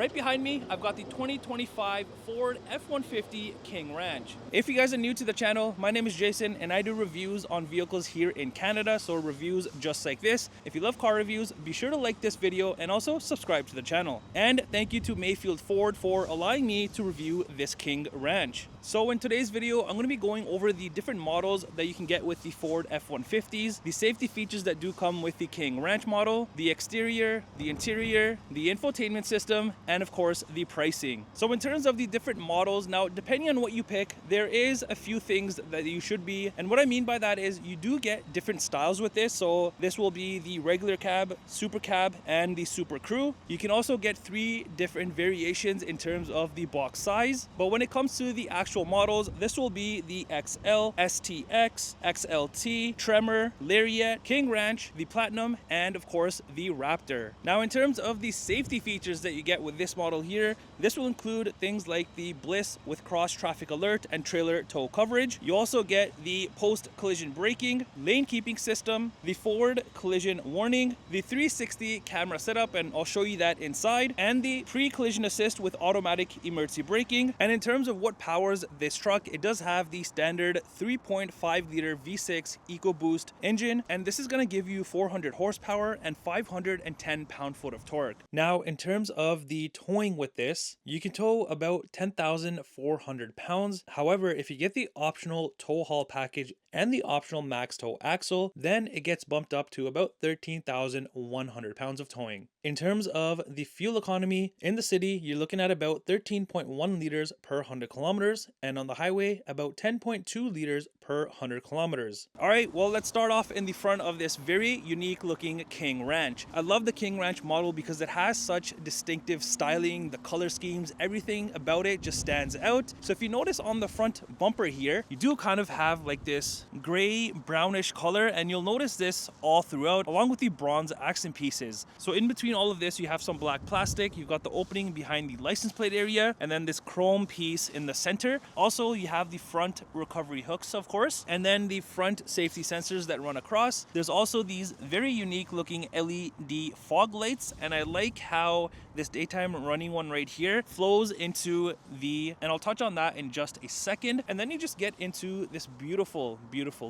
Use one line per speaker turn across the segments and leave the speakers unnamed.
right behind me, I've got the 2025 Ford F-150 King Ranch. If you guys are new to the channel, my name is Jason and I do reviews on vehicles here in Canada, so reviews just like this. If you love car reviews, be sure to like this video and also subscribe to the channel. And thank you to Mayfield Ford for allowing me to review this King Ranch. So in today's video, I'm going to be going over the different models that you can get with the Ford F-150s, the safety features that do come with the King Ranch model, the exterior, the interior, the infotainment system, and of course the pricing. So in terms of the different models, now depending on what you pick, there is a few things that you should be, and what I mean by that is you do get different styles with this. So this will be the regular cab, super cab, and the super crew. You can also get 3 different variations in terms of the box size, but when it comes to the actual models, this will be the XL, STX, XLT, Tremor, Lariat, King Ranch, the Platinum, and of course the Raptor. Now in terms of the safety features that you get with this model here, this will include things like the Bliss with cross traffic alert and trailer tow coverage. You also get the post collision braking, lane keeping system, the forward collision warning, the 360 camera setup, and I'll show you that inside, and the pre-collision assist with automatic emergency braking. And in terms of what powers this truck, it does have the standard 3.5 liter V6 EcoBoost engine, and this is going to give you 400 horsepower and 510 pound-foot of torque. Now in terms of the towing with this, you can tow about 10,400 pounds. However, if you get the optional tow haul package and the optional max tow axle, then it gets bumped up to about 13,100 pounds of towing. In terms of the fuel economy, in the city, you're looking at about 13.1 liters per 100 kilometers, and on the highway, about 10.2 liters per 100 kilometers. All right, well, let's start off in the front of this very unique looking King Ranch. I love the King Ranch model because it has such distinctive styling, the color schemes, everything about it just stands out. So if you notice on the front bumper here, you do kind of have like this gray brownish color, and you'll notice this all throughout, along with the bronze accent pieces. So in between all of this, you have some black plastic, you've got the opening behind the license plate area, and then this chrome piece in the center. Also, you have the front recovery hooks, of course, and then the front safety sensors that run across. There's also these very unique looking LED fog lights, and I like how this daytime running one right here flows into the, and I'll touch on that in just a second. And then you just get into this beautiful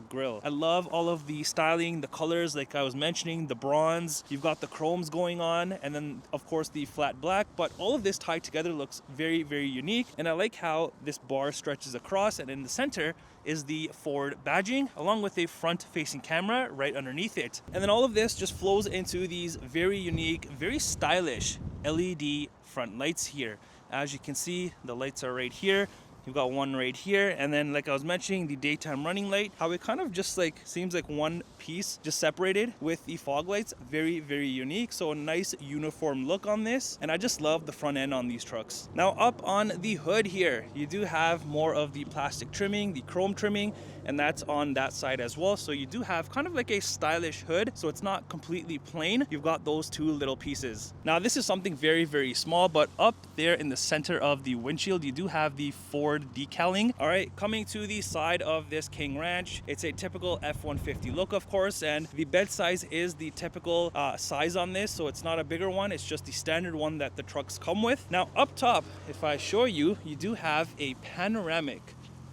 grille. I love all of the styling, the colors, like I was mentioning, the bronze, you've got the chromes going on, and then of course the flat black, but all of this tied together looks very unique. And I like how this bar stretches across, and in the center is the Ford badging along with a front facing camera right underneath it. And then all of this just flows into these very unique, very stylish LED front lights here. As you can see, the lights are right here. You've got one right here, and then like I was mentioning, the daytime running light, how it kind of just like seems like one piece just separated with the fog lights. Very unique. So a nice uniform look on this, and I just love the front end on these trucks. Now up on the hood here, you do have more of the plastic trimming, the chrome trimming, and that's on that side as well. So you do have kind of like a stylish hood, so it's not completely plain. You've got those 2 little pieces. Now this is something very small, but up there in the center of the windshield, you do have the Ford decaling. All right, coming to the side of this King Ranch, it's a typical F-150 look, of course, and the bed size is the typical size on this, so it's not a bigger one, it's just the standard one that the trucks come with. Now up top, if I show you, you do have a panoramic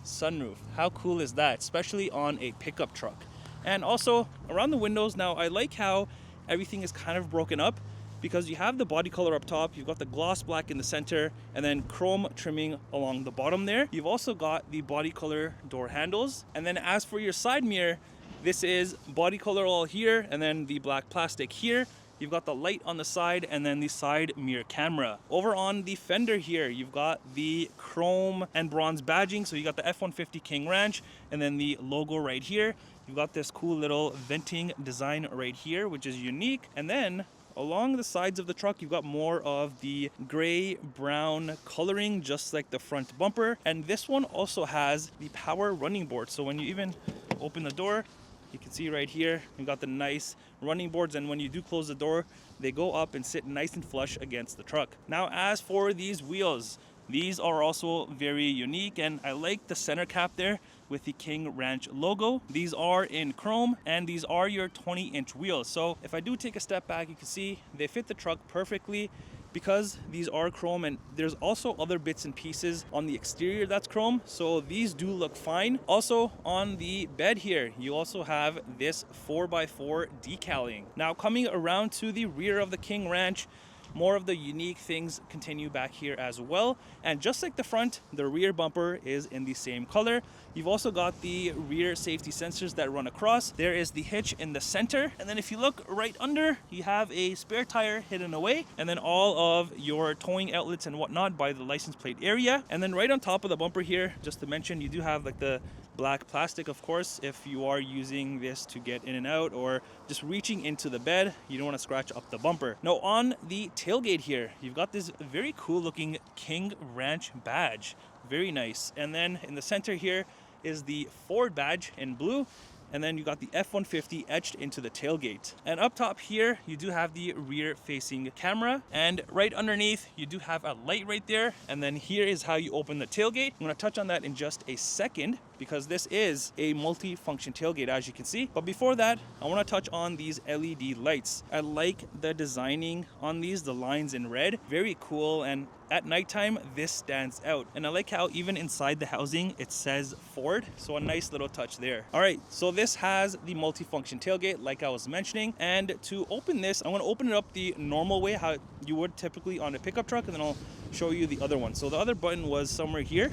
sunroof. How cool is that, especially on a pickup truck? And also around the windows, now I like how everything is kind of broken up, because you have the body color up top, you've got the gloss black in the center, and then chrome trimming along the bottom there. You've also got the body color door handles. And then as for your side mirror, this is body color all here, and then the black plastic here. You've got the light on the side, and then the side mirror camera. Over on the fender here, you've got the chrome and bronze badging. So you got the F-150 King Ranch, and then the logo right here. You've got this cool little venting design right here, which is unique. And then along the sides of the truck, you've got more of the gray brown coloring, just like the front bumper. And this one also has the power running board. So when you even open the door, you can see right here, you've got the nice running boards. And when you do close the door, they go up and sit nice and flush against the truck. Now, as for these wheels, these are also very unique, and I like the center cap there with the King Ranch logo. These are in chrome, and these are your 20-inch wheels. So if I do take a step back, you can see they fit the truck perfectly. because these are chrome, and there's also other bits and pieces on the exterior that's chrome, so these do look fine. Also on the bed here, you also have this 4x4 decaling. Now coming around to the rear of the King Ranch, more of the unique things continue back here as well. And just like the front, the rear bumper is in the same color. You've also got the rear safety sensors that run across. There is the hitch in the center. And then if you look right under, you have a spare tire hidden away. And then all of your towing outlets and whatnot by the license plate area. And then right on top of the bumper here, just to mention, you do have like the black plastic, of course, if you are using this to get in and out or just reaching into the bed, you don't want to scratch up the bumper. Now on the tailgate here, you've got this very cool looking King Ranch badge. Very nice. And then in the center here is the Ford badge in blue. And then you got the F-150 etched into the tailgate. And up top here, you do have the rear facing camera. And right underneath, you do have a light right there. And then here is how you open the tailgate. I'm gonna touch on that in just a second because this is a multi-function tailgate, as you can see. But before that, I wanna touch on these LED lights. I like the designing on these, the lines in red. Very cool, and at nighttime, this stands out. And I like how even inside the housing, it says Ford. So a nice little touch there. All right, so this has the multi-function tailgate, like I was mentioning. And to open this, I'm gonna open it up the normal way, how you would typically on a pickup truck, and then I'll show you the other one. So the other button was somewhere here,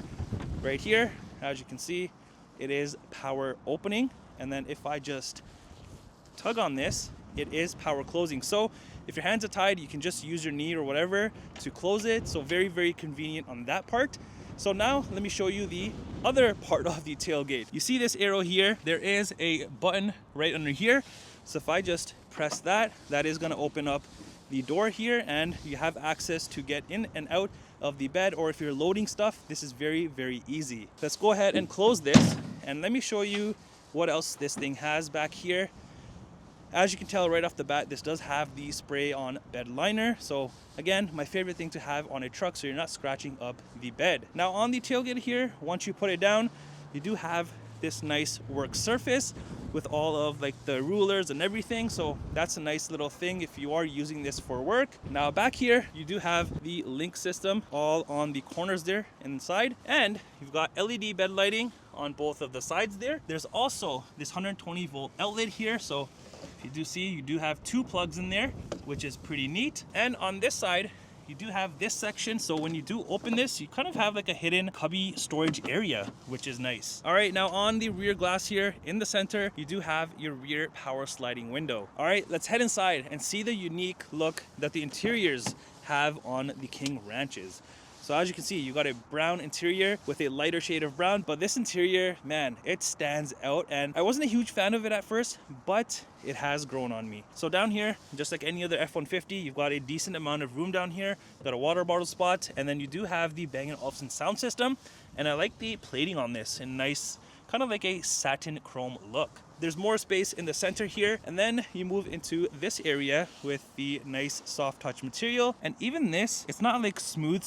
right here. As you can see, it is power opening. And then if I just tug on this, it is power closing. So if your hands are tied, you can just use your knee or whatever to close it. So very, very convenient on that part. So now let me show you the other part of the tailgate. You see this arrow here? There is a button right under here. So if I just press that, that is gonna open up the door here, and you have access to get in and out of the bed, or if you're loading stuff, this is very, very easy. Let's go ahead and close this, and let me show you what else this thing has back here. As you can tell right off the bat, this does have the spray on bed liner. So again, my favorite thing to have on a truck so you're not scratching up the bed. Now on the tailgate here, once you put it down, you do have this nice work surface with all of like the rulers and everything. So that's a nice little thing if you are using this for work. Now back here, you do have the link system all on the corners there inside, and you've got LED bed lighting on both of the sides there. There's also this 120 volt outlet here. So if you do see, you do have two plugs in there, which is pretty neat. And on this side, you do have this section. So when you do open this, you kind of have like a hidden cubby storage area, which is nice. All right, now on the rear glass here in the center, you do have your rear power sliding window. All right, let's head inside and see the unique look that the interiors have on the King Ranches. So as you can see, you got a brown interior with a lighter shade of brown, but this interior, man, it stands out. And I wasn't a huge fan of it at first, but it has grown on me. So down here, just like any other F-150, you've got a decent amount of room down here. You've got a water bottle spot, and then you do have the Bang & Olufsen sound system. And I like the plating on this in nice, kind of like a satin chrome look. There's more space in the center here, and then you move into this area with the nice soft touch material. And even this, it's not like smooth.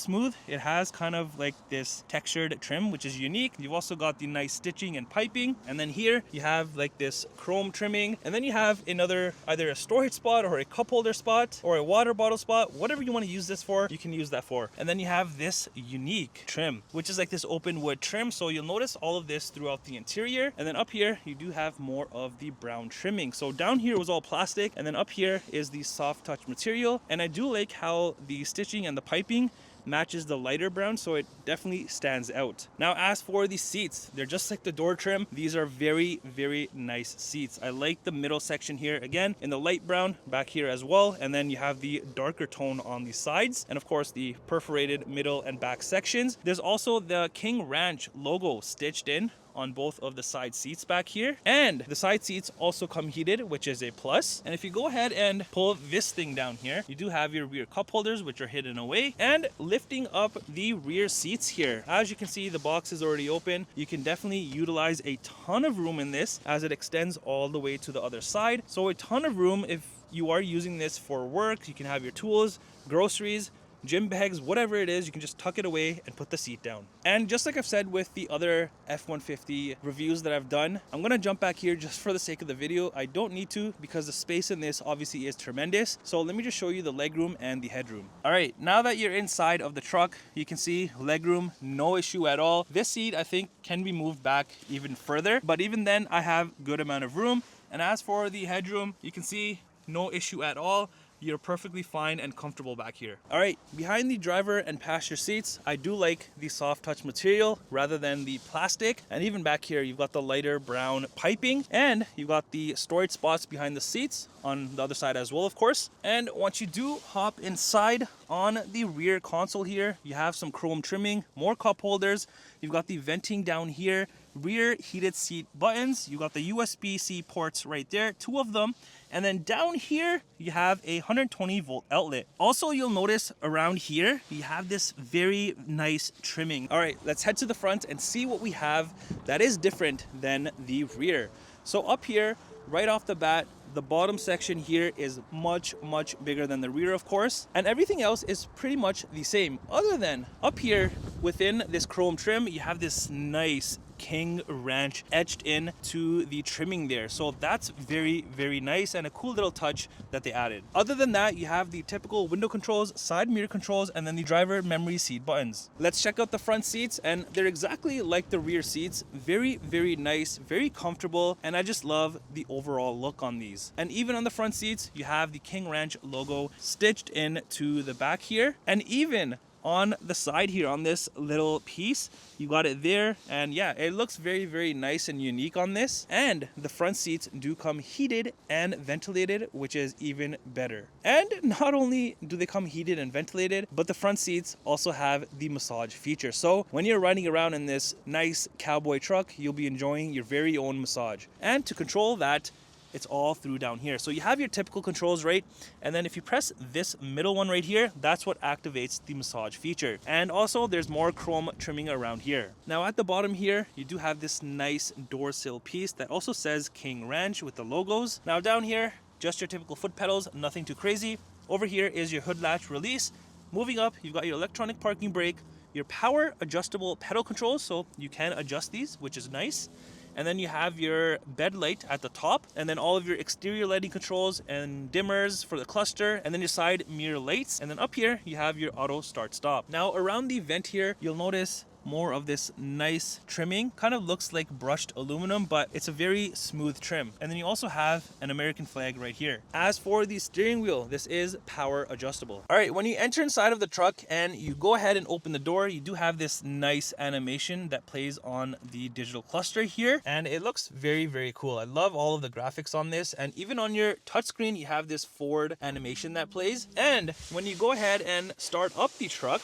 It has kind of like this textured trim, which is unique. You've also got the nice stitching and piping. And then here you have like this chrome trimming. And then you have another, either a storage spot or a cup holder spot or a water bottle spot. Whatever you want to use this for, you can use that for. And then you have this unique trim, which is like this open wood trim. So you'll notice all of this throughout the interior. And then up here, you do have more of the brown trimming. So down here was all plastic, and then up here is the soft touch material. And I do like how the stitching and the piping matches the lighter brown, so it definitely stands out. Now as for the seats, they're just like the door trim. These are very, very nice seats. I like the middle section here, again in the light brown back here as well, and then you have the darker tone on the sides, and of course the perforated middle and back sections. There's also the King Ranch logo stitched in on both of the side seats back here, and the side seats also come heated, which is a plus. And if you go ahead and pull this thing down here, you do have your rear cup holders, which are hidden away. And lifting up the rear seats here, as you can see, the box is already open. You can definitely utilize a ton of room in this as it extends all the way to the other side. So a ton of room if you are using this for work. You can have your tools, groceries, gym bags, whatever it is, you can just tuck it away and put the seat down. And just like I've said with the other F-150 reviews that I've done, I'm gonna jump back here just for the sake of the video. I don't need to because the space in this obviously is tremendous. So let me just show you the legroom and the headroom. All right, now that you're inside of the truck, you can see legroom, no issue at all. This seat I think can be moved back even further, but even then I have good amount of room. And as for the headroom, you can see no issue at all. You're perfectly fine and comfortable back here. All right, behind the driver and passenger seats, I do like the soft touch material rather than the plastic. And even back here, you've got the lighter brown piping, and you've got the storage spots behind the seats on the other side as well, of course. And once you do hop inside, on the rear console here, you have some chrome trimming, more cup holders. You've got the venting down here, rear heated seat buttons. You got the USB-C ports right there, 2 of them. And then down here, you have a 120 volt outlet. Also, you'll notice around here, you have this very nice trimming. All right, let's head to the front and see what we have that is different than the rear. So up here, right off the bat, the bottom section here is much bigger than the rear, of course, and everything else is pretty much the same, other than up here within this chrome trim, you have this nice King Ranch etched in to the trimming there. So that's very nice and a cool little touch that they added. Other than that, you have the typical window controls, side mirror controls, and then the driver memory seat buttons. Let's check out the front seats, and they're exactly like the rear seats. Very nice, very comfortable, and I just love the overall look on these. And even on the front seats, you have the King Ranch logo stitched in to the back here, and even on the side here on this little piece, you got it there. And yeah, it looks very nice and unique on this. And the front seats do come heated and ventilated, which is even better. And not only do they come heated and ventilated, but the front seats also have the massage feature. So when you're riding around in this nice cowboy truck, you'll be enjoying your very own massage. And to control that, it's all through down here. So you have your typical controls, right? And then if you press this middle one right here, that's what activates the massage feature. And also there's more chrome trimming around here. Now at the bottom here, you do have this nice door sill piece that also says King Ranch with the logos. Now down here, just your typical foot pedals, nothing too crazy. Over here is your hood latch release. Moving up, you've got your electronic parking brake, your power adjustable pedal controls, so you can adjust these, which is nice. And then you have your bed light at the top, and then all of your exterior lighting controls and dimmers for the cluster, and then your side mirror lights. And then up here, you have your auto start stop. Now around the vent here, you'll notice more of this nice trimming. Kind of looks like brushed aluminum, but it's a very smooth trim. And then you also have an American flag right here. As for the steering wheel, this is power adjustable. All right, when you enter inside of the truck and you go ahead and open the door, you do have this nice animation that plays on the digital cluster here, and it looks very cool. I love all of the graphics on this, and even on your touchscreen, you have this Ford animation that plays. And when you go ahead and start up the truck,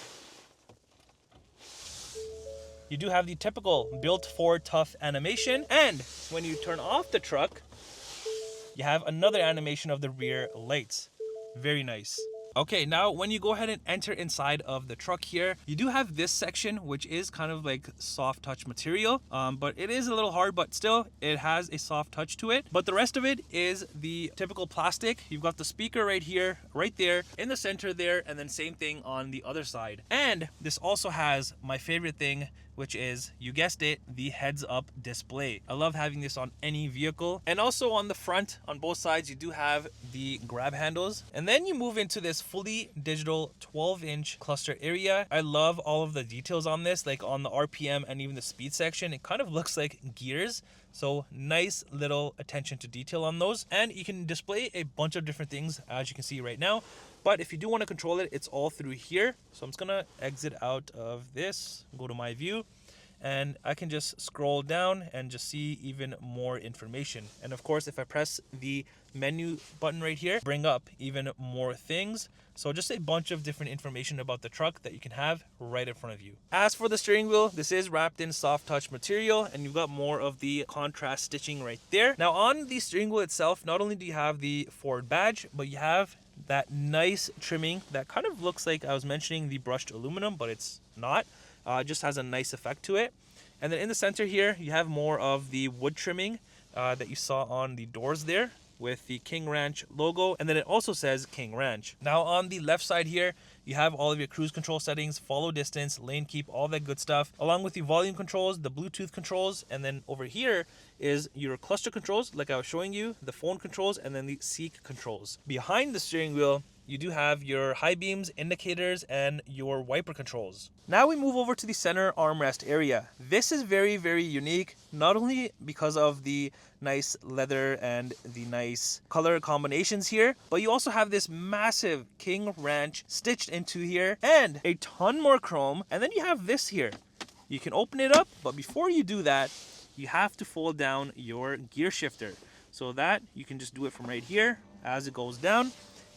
you do have the typical built Ford tough animation. And when you turn off the truck, you have another animation of the rear lights. Very nice. Okay, now when you go ahead and enter inside of the truck here, you do have this section, which is kind of like soft touch material, but it is a little hard, but still it has a soft touch to it. But the rest of it is the typical plastic. You've got the speaker right here, right there in the center there, and then same thing on the other side. And this also has my favorite thing, which is, you guessed it, the heads-up display. I love having this on any vehicle. And also on the front, on both sides, you do have the grab handles. And then you move into this fully digital 12-inch cluster area. I love all of the details on this, like on the RPM and even the speed section. It kind of looks like gears. So nice little attention to detail on those. And you can display a bunch of different things, as you can see right now. But if you do want to control it, it's all through here. So I'm just gonna exit out of this, go to my view, and I can just scroll down and just see even more information. And of course, if I press the menu button right here, bring up even more things. So just a bunch of different information about the truck that you can have right in front of you. As for the steering wheel, this is wrapped in soft touch material, and you've got more of the contrast stitching right there. Now on the steering wheel itself, not only do you have the Ford badge, but you have that nice trimming that kind of looks like, I was mentioning the brushed aluminum, but it's not. Just has a nice effect to it. And then in the center here, you have more of the wood trimming that you saw on the doors there. with the King Ranch logo, and then it also says King Ranch. Now on the left side here, you have all of your cruise control settings, follow distance, lane keep, all that good stuff, along with the volume controls, the Bluetooth controls, and then over here is your cluster controls, like I was showing you, the phone controls, and then the seat controls. Behind the steering wheel, you do have your high beams, indicators, and your wiper controls. Now we move over to the center armrest area. This is very, very unique, not only because of the nice leather and the nice color combinations here, but you also have this massive King Ranch stitched into here and a ton more chrome. And then you have this here. You can open it up, but before you do that, you have to fold down your gear shifter. So that you can just do it from right here as it goes down.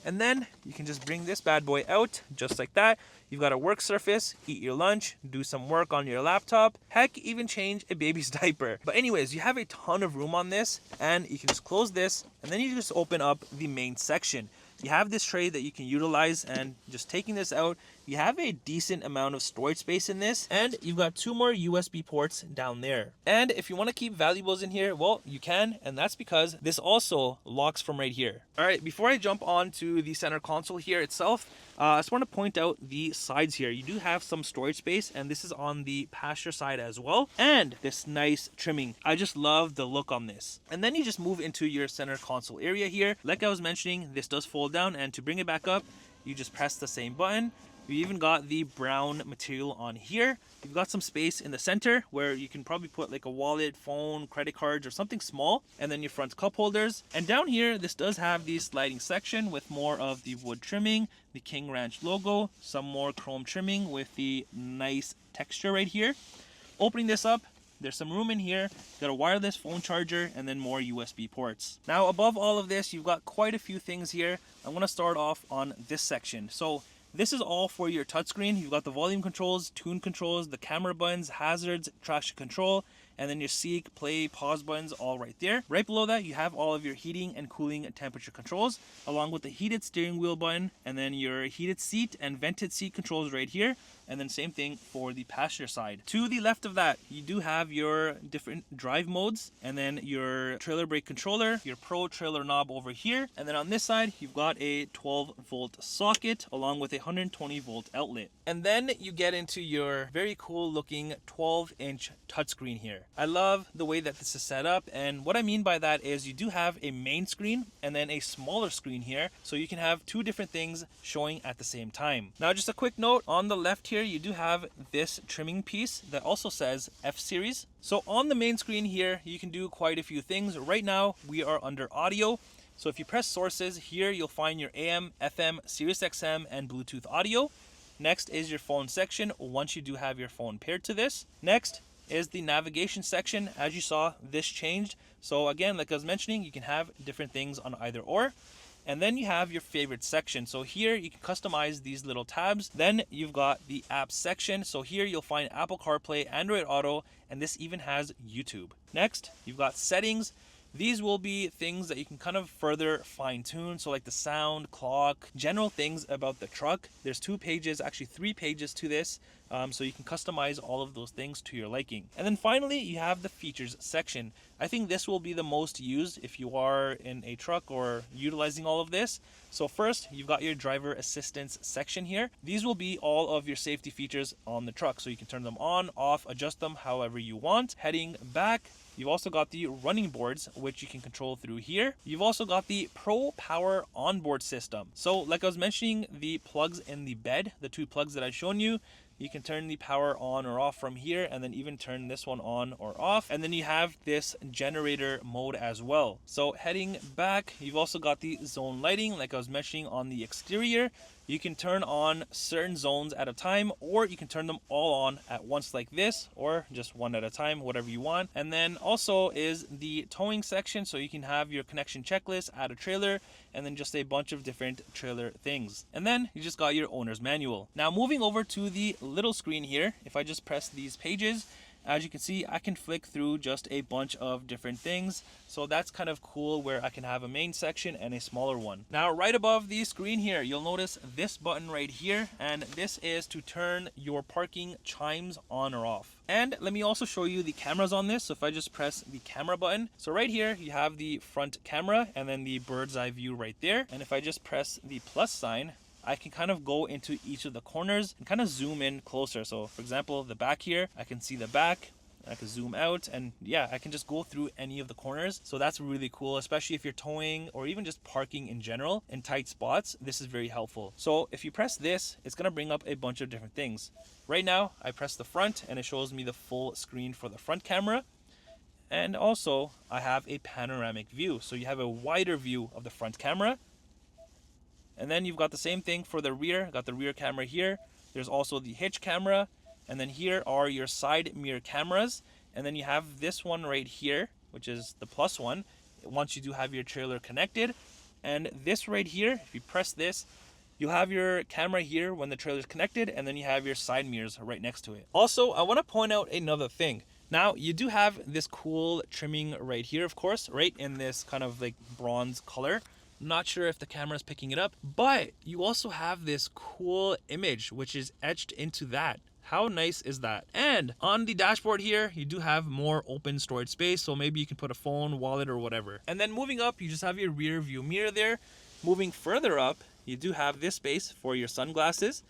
And then you can just bring this bad boy out just like that. You've got a work surface, eat your lunch, do some work on your laptop, heck, even change a baby's diaper. But anyways, you have a ton of room on this, and you can just close this, and then you just open up the main section. You have this tray that you can utilize, and just taking this out, you have a decent amount of storage space in this, and you've got 2 more USB ports down there. And if you want to keep valuables in here, well, you can, and that's because this also locks from right here. All right, before I jump on to the center console here itself, I just want to point out the sides here. You do have some storage space, and this is on the passenger side as well. And this nice trimming. I just love the look on this. And then you just move into your center console area here. Like I was mentioning, this does fold down, and to bring it back up, you just press the same button. You even got the brown material on here. You've got some space in the center where you can probably put like a wallet, phone, credit cards, or something small, and then your front cup holders. And down here, this does have the sliding section with more of the wood trimming, the King Ranch logo, some more chrome trimming with the nice texture right here. Opening this up, there's some room in here. Got a wireless phone charger and then more USB ports. Now above all of this, you've got quite a few things here. I'm going to start off on this section. So this is all for your touchscreen. You've got the volume controls, tune controls, the camera buttons, hazards, traction control, and then your seek, play, pause buttons all right there. Right below that, you have all of your heating and cooling and temperature controls, along with the heated steering wheel button, and then your heated seat and vented seat controls right here. And then same thing for the passenger side. To the left of that, you do have your different drive modes, and then your trailer brake controller, your pro trailer knob over here. And then on this side, you've got a 12-volt socket along with a 120-volt outlet. And then you get into your very cool looking 12-inch touchscreen here. I love the way that this is set up, and what I mean by that is you do have a main screen and then a smaller screen here, so you can have 2 different things showing at the same time. Now just a quick note, on the left here you do have this trimming piece that also says F series. So on the main screen here you can do quite a few things. Right now we are under audio, so if you press sources here you'll find your AM, FM, Sirius XM, and Bluetooth audio. Next is your phone section once you do have your phone paired to this. Next is the navigation section. As you saw, this changed. So again, like I was mentioning, you can have different things on either or. And then you have your favorite section. So here you can customize these little tabs. Then you've got the apps section. So here you'll find Apple CarPlay, Android Auto, and this even has YouTube. Next, you've got settings. These will be things that you can kind of further fine tune. So like the sound, clock, general things about the truck. There's 2 pages, actually 3 pages to this. So you can customize all of those things to your liking. And then finally, you have the features section. I think this will be the most used if you are in a truck or utilizing all of this. So first, you've got your driver assistance section here. These will be all of your safety features on the truck. So you can turn them on, off, adjust them however you want. Heading back, you've also got the running boards, which you can control through here. You've also got the Pro Power onboard system. So like I was mentioning, the plugs in the bed, the 2 plugs that I've shown you, you can turn the power on or off from here, and then even turn this one on or off. And then you have this generator mode as well. So heading back, you've also got the zone lighting, like I was mentioning on the exterior. You can turn on certain zones at a time, or you can turn them all on at once like this, or just one at a time, whatever you want. And then also is the towing section, so you can have your connection checklist, add a trailer, and then just a bunch of different trailer things. And then you just got your owner's manual. Now moving over to the little screen here, if I just press these pages, As you can see, I can flick through just a bunch of different things. So that's kind of cool where I can have a main section and a smaller one. Now, right above the screen here, you'll notice this button right here, and this is to turn your parking chimes on or off. And let me also show you the cameras on this. So if I just press the camera button, so right here you have the front camera and then the bird's eye view right there. And if I just press the plus sign, I can kind of go into each of the corners and kind of zoom in closer. So for example, the back here, I can see the back. I can zoom out, and yeah, I can just go through any of the corners. So that's really cool, especially if you're towing or even just parking in general in tight spots. This is very helpful. So if you press this, it's gonna bring up a bunch of different things. Right now, I press the front and it shows me the full screen for the front camera. And also I have a panoramic view. So you have a wider view of the front camera. And then you've got the same thing for the rear. Got the rear camera here. There's also the hitch camera. And then here are your side mirror cameras. And then you have this one right here, which is the plus one, once you do have your trailer connected. And this right here, if you press this, you'll have your camera here when the trailer is connected, and then you have your side mirrors right next to it. Also, I want to point out another thing. Now, you do have this cool trimming right here, of course, right in this kind of like bronze color. Not sure if the camera is picking it up, but you also have this cool image which is etched into that. How nice is that? And on the dashboard here, you do have more open storage space, so maybe you can put a phone, wallet, or whatever. And then moving up, you just have your rear view mirror there. Moving further up, you do have this space for your sunglasses.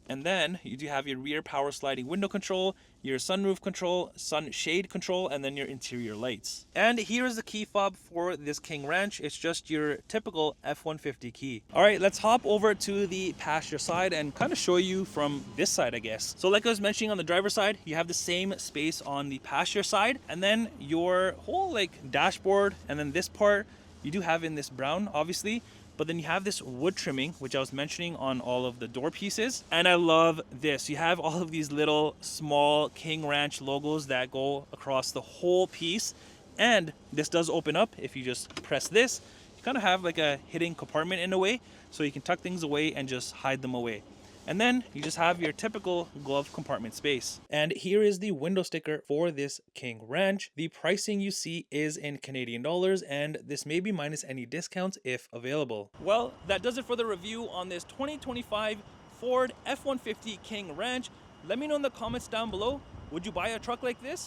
And then you do have your rear power sliding window control, your sunroof control, sunshade control, and then your interior lights. And here's the key fob for this King Ranch. It's just your typical F-150 key. All right, let's hop over to the passenger side and kind of show you from this side, I guess. So like I was mentioning on the driver's side, you have the same space on the passenger side, and then your whole like dashboard, and then this part you do have in this brown, obviously. But then you have this wood trimming, which I was mentioning on all of the door pieces. And I love this. You have all of these little small King Ranch logos that go across the whole piece. And this does open up. If you just press this, you kind of have like a hidden compartment in a way. So you can tuck things away and just hide them away. And then you just have your typical glove compartment space. And here is the window sticker for this King Ranch. The pricing you see is in Canadian dollars, and this may be minus any discounts if available. Well, that does it for the review on this 2025 Ford F-150 King Ranch. Let me know in the comments down below, would you buy a truck like this?